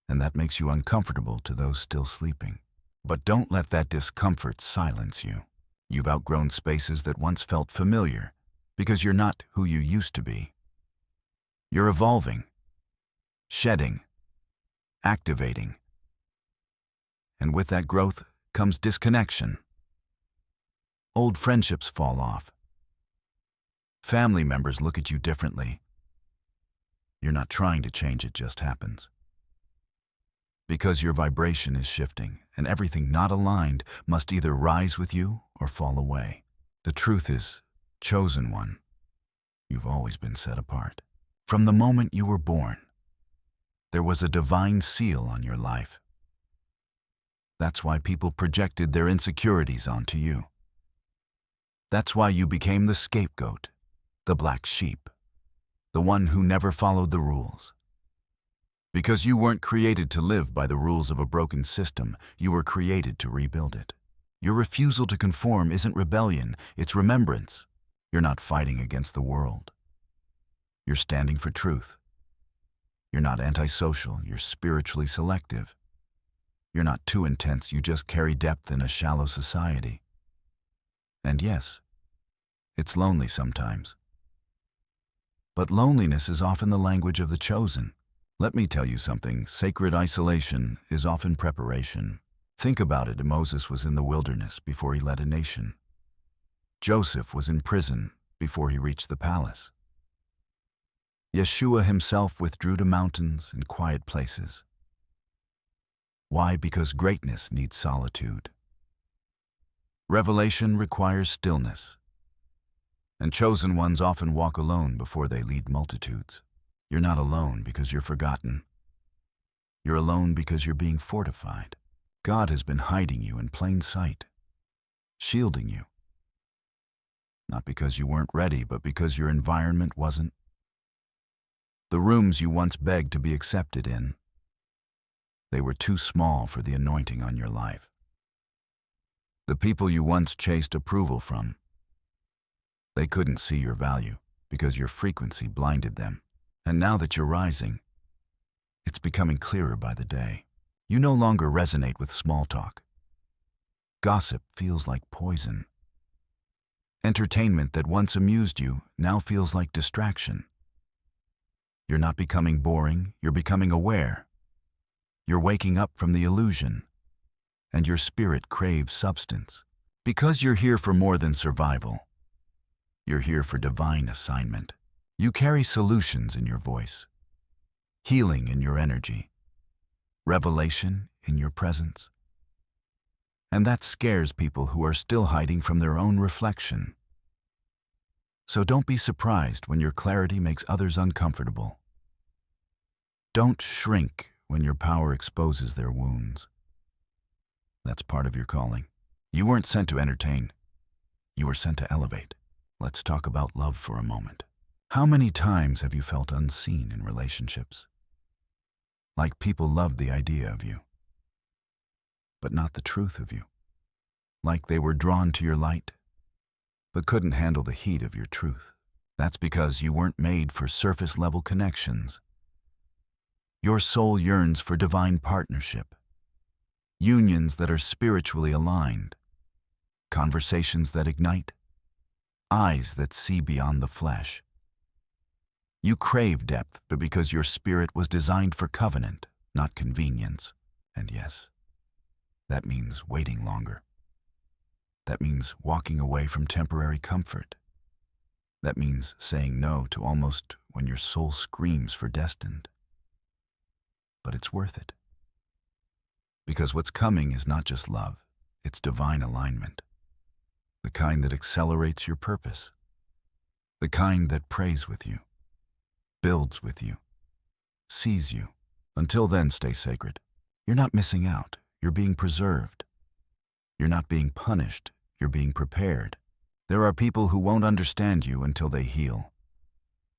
And that makes you uncomfortable to those still sleeping. But don't let that discomfort silence you. You've outgrown spaces that once felt familiar because you're not who you used to be. You're evolving, shedding, activating. And with that growth comes disconnection. Old friendships fall off. Family members look at you differently. You're not trying to change, it just happens. Because your vibration is shifting, and everything not aligned must either rise with you or fall away. The truth is, chosen one, you've always been set apart. From the moment you were born, there was a divine seal on your life. That's why people projected their insecurities onto you. That's why you became the scapegoat, the black sheep, the one who never followed the rules. Because you weren't created to live by the rules of a broken system, you were created to rebuild it. Your refusal to conform isn't rebellion, it's remembrance. You're not fighting against the world. You're standing for truth. You're not antisocial, you're spiritually selective. You're not too intense, you just carry depth in a shallow society. And yes, it's lonely sometimes. But loneliness is often the language of the chosen. Let me tell you something, sacred isolation is often preparation. Think about it, Moses was in the wilderness before he led a nation. Joseph was in prison before he reached the palace. Yeshua himself withdrew to mountains and quiet places. Why? Because greatness needs solitude. Revelation requires stillness. And chosen ones often walk alone before they lead multitudes. You're not alone because you're forgotten. You're alone because you're being fortified. God has been hiding you in plain sight, shielding you. Not because you weren't ready, but because your environment wasn't. The rooms you once begged to be accepted in, they were too small for the anointing on your life. The people you once chased approval from, they couldn't see your value because your frequency blinded them. And now that you're rising, it's becoming clearer by the day. You no longer resonate with small talk. Gossip feels like poison. Entertainment that once amused you now feels like distraction. You're not becoming boring, you're becoming aware. You're waking up from the illusion, and your spirit craves substance. Because you're here for more than survival. You're here for divine assignment. You carry solutions in your voice, healing in your energy, revelation in your presence. And that scares people who are still hiding from their own reflection. So don't be surprised when your clarity makes others uncomfortable. Don't shrink when your power exposes their wounds. That's part of your calling. You weren't sent to entertain. You were sent to elevate. Let's talk about love for a moment. How many times have you felt unseen in relationships? Like people loved the idea of you, but not the truth of you. like they were drawn to your light, but couldn't handle the heat of your truth. That's because you weren't made for surface-level connections. Your soul yearns for divine partnership, unions that are spiritually aligned, conversations that ignite, eyes that see beyond the flesh. You crave depth because your spirit was designed for covenant, not convenience. And yes, that means waiting longer. That means walking away from temporary comfort. That means saying no to almost when your soul screams for destined. But it's worth it. Because what's coming is not just love, it's divine alignment. The kind that accelerates your purpose. The kind that prays with you, builds with you, sees you. Until then, stay sacred. You're not missing out, you're being preserved. You're not being punished, you're being prepared. There are people who won't understand you until they heal.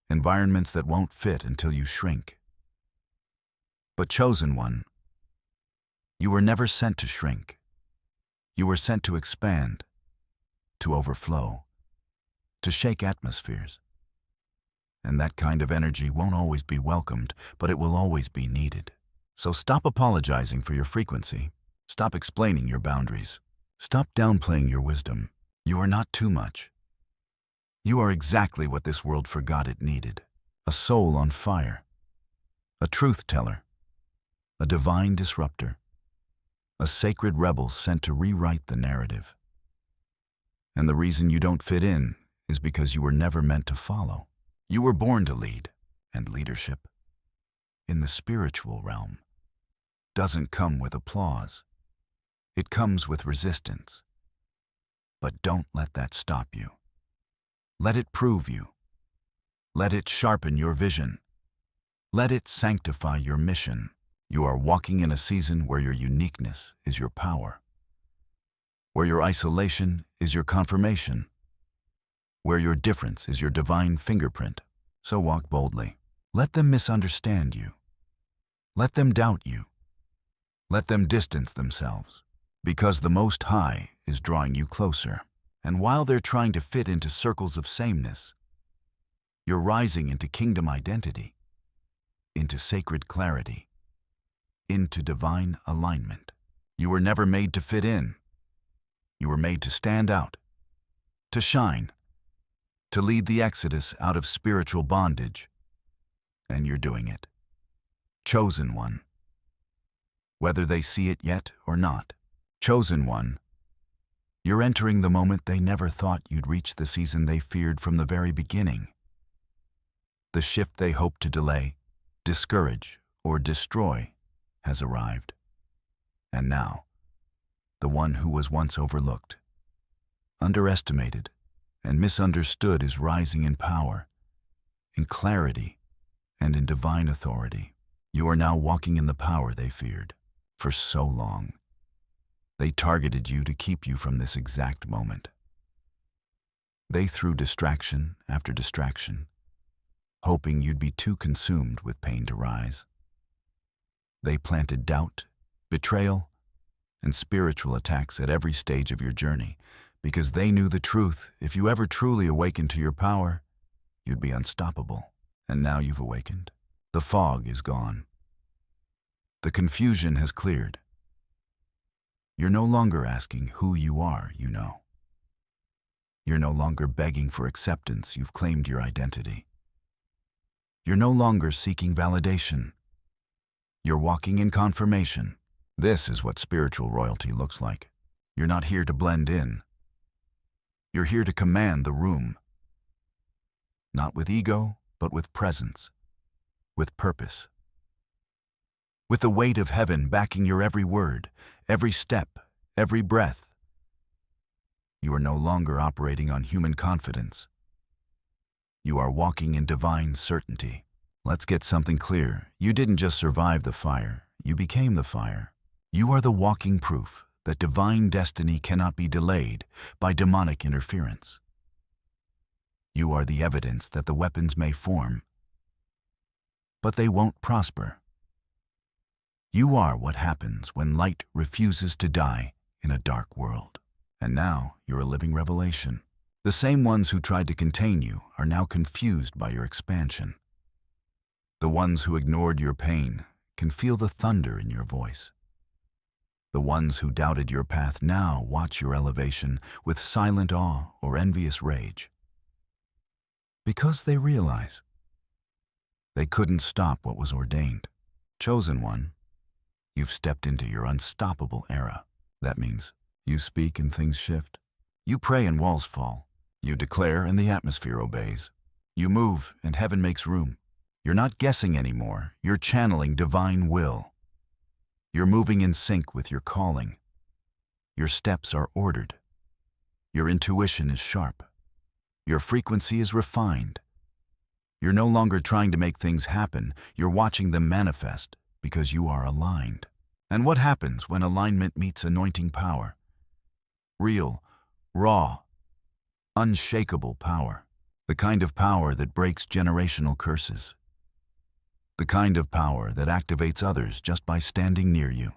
Environments that won't fit until you shrink. But chosen one, you were never sent to shrink. You were sent to expand, to overflow, to shake atmospheres. And that kind of energy won't always be welcomed, but it will always be needed. So stop apologizing for your frequency. Stop explaining your boundaries. Stop downplaying your wisdom. You are not too much. You are exactly what this world forgot it needed. A soul on fire. A truth teller. A divine disruptor. A sacred rebel sent to rewrite the narrative. And the reason you don't fit in is because you were never meant to follow. You were born to lead, and leadership, in the spiritual realm, doesn't come with applause. It comes with resistance. But don't let that stop you. Let it prove you. Let it sharpen your vision. Let it sanctify your mission. You are walking in a season where your uniqueness is your power, where your isolation is your confirmation, where your difference is your divine fingerprint. So walk boldly. Let them misunderstand you. Let them doubt you. Let them distance themselves, because the Most High is drawing you closer. And while they're trying to fit into circles of sameness, you're rising into kingdom identity, into sacred clarity, into divine alignment. You were never made to fit in. You were made to stand out, to shine, to lead the exodus out of spiritual bondage. And you're doing it. Chosen one. Whether they see it yet or not. Chosen one. You're entering the moment they never thought you'd reach, the season they feared from the very beginning. The shift they hoped to delay, discourage, or destroy has arrived. And now, the one who was once overlooked, underestimated, and misunderstood is rising in power, in clarity, and in divine authority. You are now walking in the power they feared for so long. They targeted you to keep you from this exact moment. They threw distraction after distraction, hoping you'd be too consumed with pain to rise. They planted doubt, betrayal, and spiritual attacks at every stage of your journey, because they knew the truth. If you ever truly awakened to your power, you'd be unstoppable. And now you've awakened. The fog is gone. The confusion has cleared. You're no longer asking who you are, you know. You're no longer begging for acceptance, you've claimed your identity. You're no longer seeking validation. You're walking in confirmation. This is what spiritual royalty looks like. You're not here to blend in. You're here to command the room. Not with ego, but with presence, with purpose. With the weight of heaven backing your every word, every step, every breath. You are no longer operating on human confidence. You are walking in divine certainty. Let's get something clear. You didn't just survive the fire, you became the fire. You are the walking proof that divine destiny cannot be delayed by demonic interference. You are the evidence that the weapons may form, but they won't prosper. You are what happens when light refuses to die in a dark world. And now you're a living revelation. The same ones who tried to contain you are now confused by your expansion. The ones who ignored your pain can feel the thunder in your voice. The ones who doubted your path now watch your elevation with silent awe or envious rage. Because they realize they couldn't stop what was ordained. Chosen one, you've stepped into your unstoppable era. That means you speak and things shift. You pray and walls fall. You declare and the atmosphere obeys. You move and heaven makes room. You're not guessing anymore. You're channeling divine will. You're moving in sync with your calling. Your steps are ordered. Your intuition is sharp. Your frequency is refined. You're no longer trying to make things happen. You're watching them manifest because you are aligned. And what happens when alignment meets anointing power? Real, raw, unshakable power. The kind of power that breaks generational curses. The kind of power that activates others just by standing near you.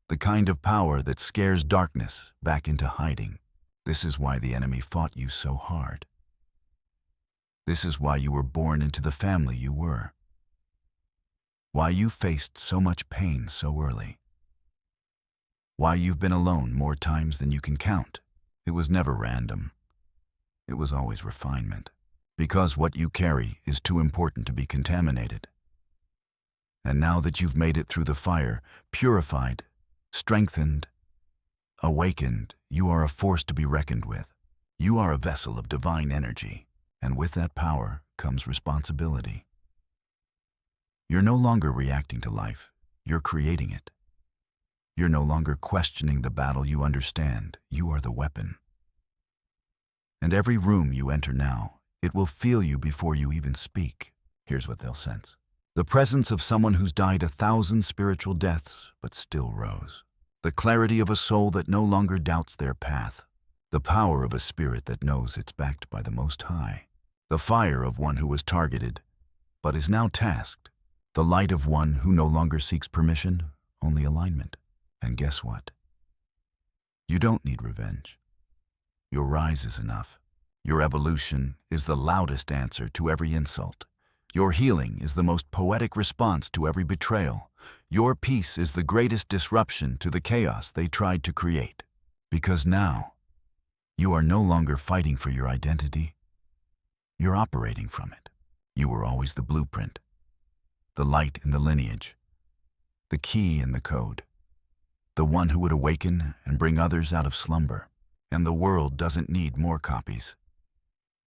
The kind of power that scares darkness back into hiding. This is why the enemy fought you so hard. This is why you were born into the family you were. Why you faced so much pain so early. Why you've been alone more times than you can count. It was never random. It was always refinement. Because what you carry is too important to be contaminated. And now that you've made it through the fire, purified, strengthened, awakened, you are a force to be reckoned with. You are a vessel of divine energy, and with that power comes responsibility. You're no longer reacting to life, you're creating it. You're no longer questioning the battle you understand, you are the weapon. And every room you enter now, it will feel you before you even speak. Here's what they'll sense. The presence of someone who's died 1,000 spiritual deaths, but still rose. The clarity of a soul that no longer doubts their path. The power of a spirit that knows it's backed by the Most High. The fire of one who was targeted, but is now tasked. The light of one who no longer seeks permission, only alignment. And guess what? You don't need revenge. Your rise is enough. Your evolution is the loudest answer to every insult. Your healing is the most poetic response to every betrayal. Your peace is the greatest disruption to the chaos they tried to create. Because now, you are no longer fighting for your identity. You're operating from it. You were always the blueprint, the light in the lineage, the key in the code, the one who would awaken and bring others out of slumber. And the world doesn't need more copies.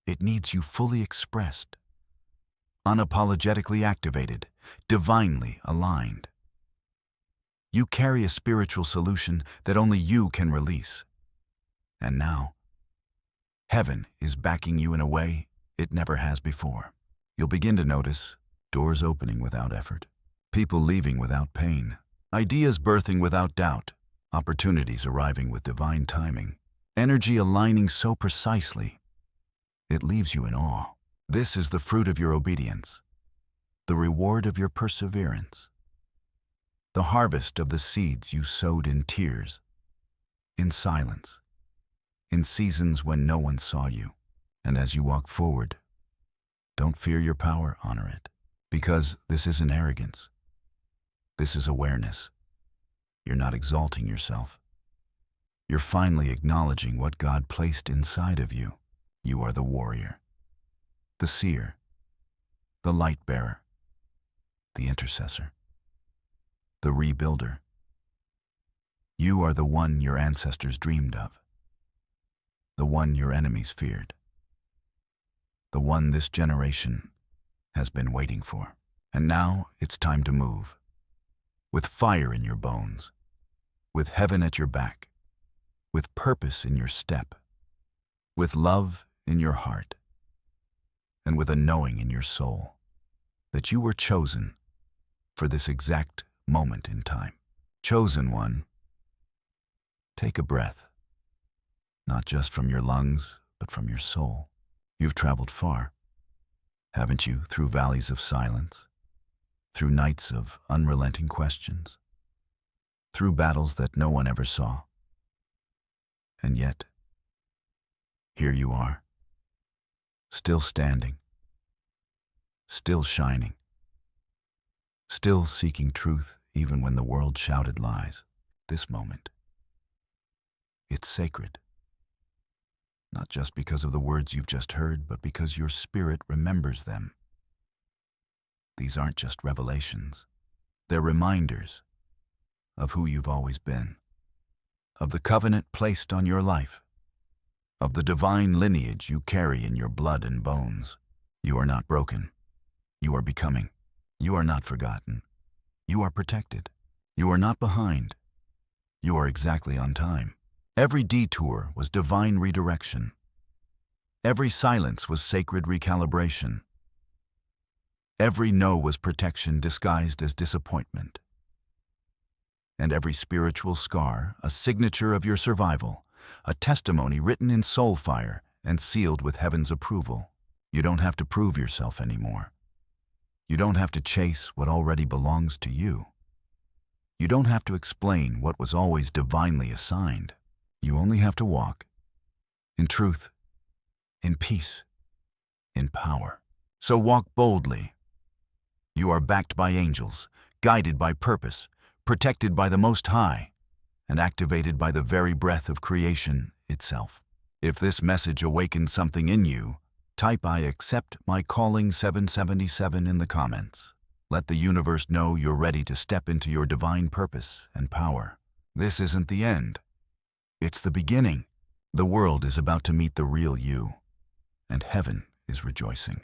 It needs you fully expressed, unapologetically activated, divinely aligned. You carry a spiritual solution that only you can release. And now, heaven is backing you in a way it never has before. You'll begin to notice doors opening without effort, people leaving without pain, ideas birthing without doubt, opportunities arriving with divine timing, energy aligning so precisely it leaves you in awe. This is the fruit of your obedience, the reward of your perseverance, the harvest of the seeds you sowed in tears, in silence, in seasons when no one saw you. And as you walk forward, don't fear your power, honor it. Because this isn't arrogance. This is awareness. You're not exalting yourself. You're finally acknowledging what God placed inside of you. You are the warrior, the seer, the light bearer, the intercessor, the rebuilder. You are the one your ancestors dreamed of, the one your enemies feared, the one this generation has been waiting for. And now it's time to move, with fire in your bones, with heaven at your back, with purpose in your step, with love in your heart, and with a knowing in your soul that you were chosen for this exact moment in time. Chosen one, take a breath, not just from your lungs, but from your soul. You've traveled far, haven't you, through valleys of silence, through nights of unrelenting questions, through battles that no one ever saw. And yet, here you are, still standing, still shining, still seeking truth even when the world shouted lies. This moment, it's sacred. Not just because of the words you've just heard, but because your spirit remembers them. These aren't just revelations. They're reminders of who you've always been, of the covenant placed on your life, of the divine lineage you carry in your blood and bones. You are not broken. You are becoming. You are not forgotten. You are protected. You are not behind. You are exactly on time. Every detour was divine redirection. Every silence was sacred recalibration. Every no was protection disguised as disappointment. And every spiritual scar, a signature of your survival, a testimony written in soul fire and sealed with heaven's approval. You don't have to prove yourself anymore. You don't have to chase what already belongs to you. You don't have to explain what was always divinely assigned. You only have to walk in truth, in peace, in power. So walk boldly. You are backed by angels, guided by purpose, protected by the Most High, and activated by the very breath of creation itself. If this message awakened something in you, type "I accept my calling 777 in the comments. Let the universe know you're ready to step into your divine purpose and power. This isn't the end. It's the beginning. The world is about to meet the real you, and heaven is rejoicing.